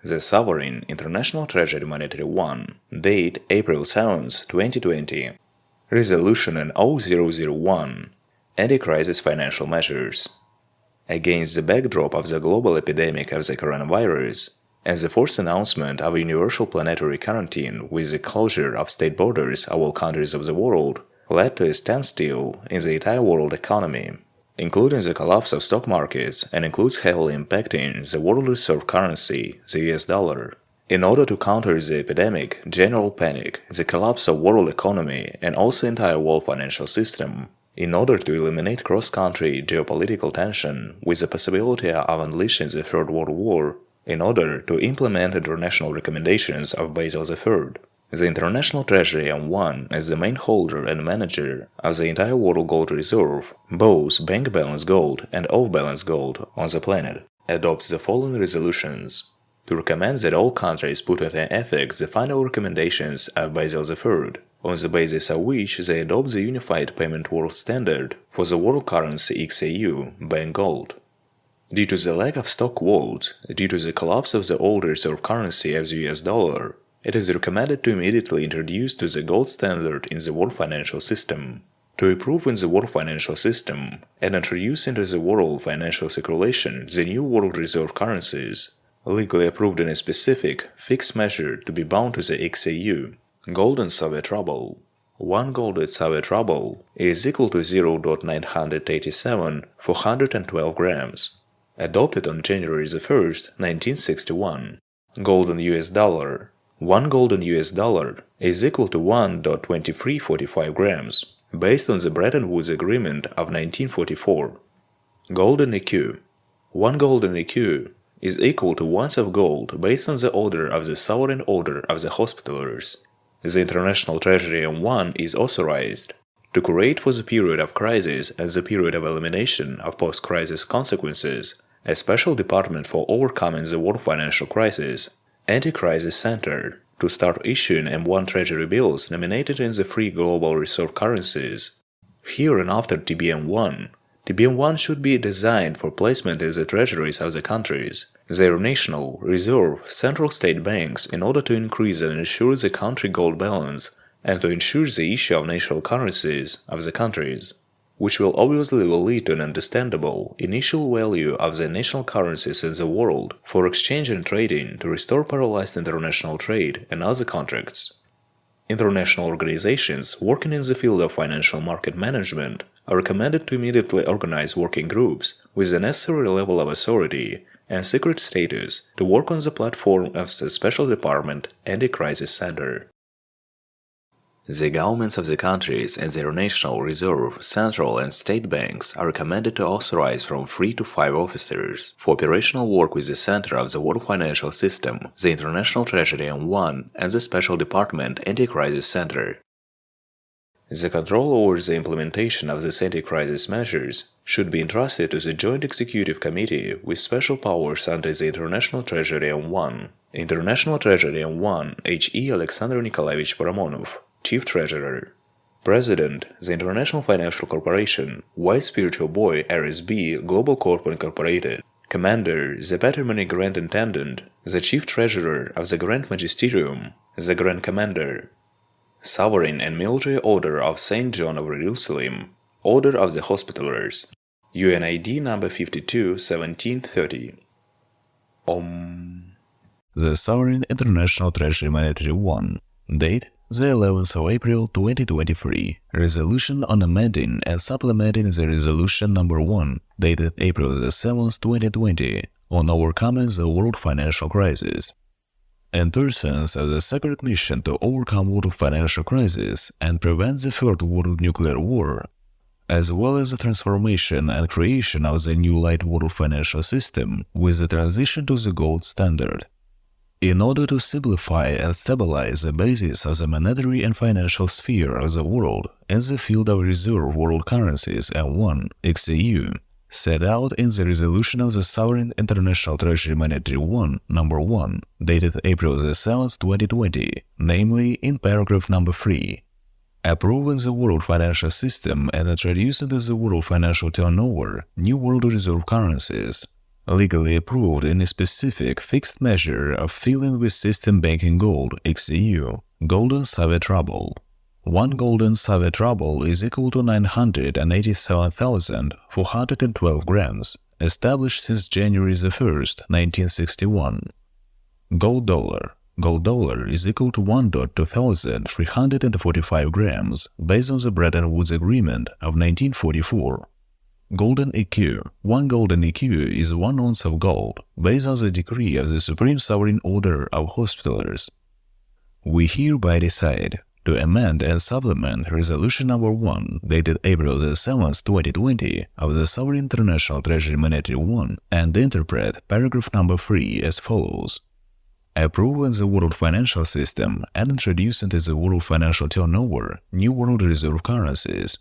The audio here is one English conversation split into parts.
The Sovereign International Treasury Monetary 1, date April 7, 2020. Resolution N0001, Anti-Crisis Financial Measures. Against the backdrop of the global epidemic of the coronavirus, and the forced announcement of a universal planetary quarantine with the closure of state borders of all countries of the world, led to a standstill in the entire world economy, including the collapse of stock markets, and includes heavily impacting the world reserve currency, the US dollar. In order to counter the epidemic, general panic, the collapse of world economy, and also entire world financial system, in order to eliminate cross-country geopolitical tension with the possibility of unleashing the Third World War, in order to implement international recommendations of Basel III, the International Treasury M1 as the main holder and manager of the entire world gold reserve, both bank balance gold and off-balance gold on the planet, adopts the following resolutions: to recommend that all countries put into effect the final recommendations of Basel III, on the basis of which they adopt the Unified Payment World Standard for the world currency XAU, bank gold. Due to the lack of stock quotes, due to the collapse of the old reserve currency of the US dollar, it is recommended to immediately introduce to the gold standard in the world financial system, to approve in the world financial system, and introduce into the world financial circulation the new world reserve currencies, legally approved in a specific, fixed measure to be bound to the XAU, golden Soviet ruble. 1 golden Soviet ruble is equal to 0.987 for 112 grams. Adopted on January 1, 1961. Golden US dollar. 1 golden US dollar is equal to 1.2345 grams, based on the Bretton Woods Agreement of 1944. Golden EQ. 1 golden EQ is equal to 1 ounce of gold based on the order of the Sovereign Order of the Hospitallers. The International Treasury M1 is authorized to create for the period of crisis and the period of elimination of post-crisis consequences a special department for overcoming the world financial crisis, Anti-Crisis Center, to start issuing M1 Treasury bills nominated in the three global reserve currencies. Here and after TBM1, TBM1 should be designed for placement in the treasuries of the countries, their national, reserve, central state banks in order to increase and ensure the country gold balance and to ensure the issue of national currencies of the countries, which will obviously lead to an understandable initial value of the national currencies in the world for exchange and trading to restore paralyzed international trade and other contracts. International organizations working in the field of financial market management are recommended to immediately organize working groups with the necessary level of authority and secret status to work on the platform of the Special Department Anti-Crisis Center. The governments of the countries and their national, reserve, central and state banks are recommended to authorize from 3 to 5 officers for operational work with the center of the world financial system, the International Treasury M1 and the Special Department Anti-Crisis Center. The control over the implementation of these anti-crisis measures should be entrusted to the Joint Executive Committee with special powers under the International Treasury M1. International Treasury M1 H.E. Alexander Nikolaevich Paramonov, Chief Treasurer. President, the International Financial Corporation, White Spiritual Boy RSB Global Corp Incorporated. Commander, the Patrimony Grand Intendant, the Chief Treasurer of the Grand Magisterium, the Grand Commander. Sovereign and Military Order of St. John of Jerusalem, Order of the Hospitallers, UNID number 52-1730. The Sovereign International Treasury Monetary 1, date the 11th of April 2023, resolution on amending and supplementing the resolution number 1, dated April 7th, 2020, on overcoming the world financial crisis. In pursuance of the sacred mission to overcome world financial crisis and prevent the third world nuclear war, as well as the transformation and creation of the new light world financial system with the transition to the gold standard. In order to simplify and stabilize the basis of the monetary and financial sphere of the world in the field of reserve world currencies M1 XAU, set out in the resolution of the Sovereign International Treasury Monetary 1, number 1, dated April 7, 2020, namely in paragraph number 3, approving the world financial system and introducing to the world financial turnover new world reserve currencies, legally approved in a specific fixed measure of filling with system banking gold XEU, golden Soviet ruble. 1 golden Soviet ruble is equal to 987,412 grams, established since January 1st, 1961. Gold dollar. Gold dollar is equal to 1,2345 grams, based on the Bretton Woods Agreement of 1944. Golden EQ. 1 golden EQ is 1 ounce of gold, based on the decree of the Supreme Sovereign Order of Hospitallers. We hereby decide to amend and supplement Resolution Number 1, dated April 7, 2020, of the Sovereign International Treasury Monetary 1, and interpret paragraph number 3 as follows. Approve in the world financial system and introduce into the world financial turnover new world reserve currencies,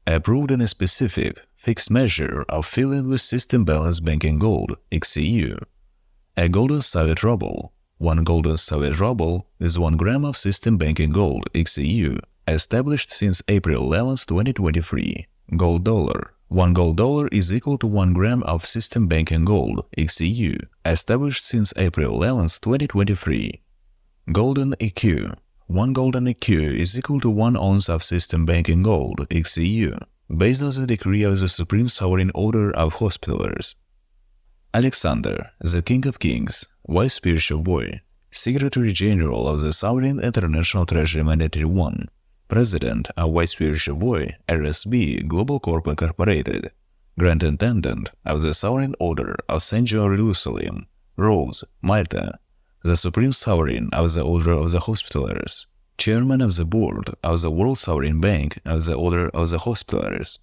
approved in a specific fixed measure of filling with system balance banking gold XEU. A golden Soviet ruble. 1 golden Soviet ruble is 1 gram of system banking gold XEU, established since April 11, 2023. Gold dollar. 1 gold dollar is equal to 1 gram of system banking gold XEU, established since April 11, 2023. Golden EQ. 1 golden EQ is equal to 1 ounce of system banking gold XEU, based on the decree of the Supreme Sovereign Order of Hospitallers. Alexander, the King of Kings, Vice Spiritual Boy, Secretary General of the Sovereign International Treasury Monetary 1, President of Vice Spiritual Boy, RSB Global Corp Incorporated, Grand Intendant of the Sovereign Order of St. Jerusalem, Rhodes, Malta, the Supreme Sovereign of the Order of the Hospitallers, Chairman of the Board of the World Sovereign Bank of the Order of the Hospitallers,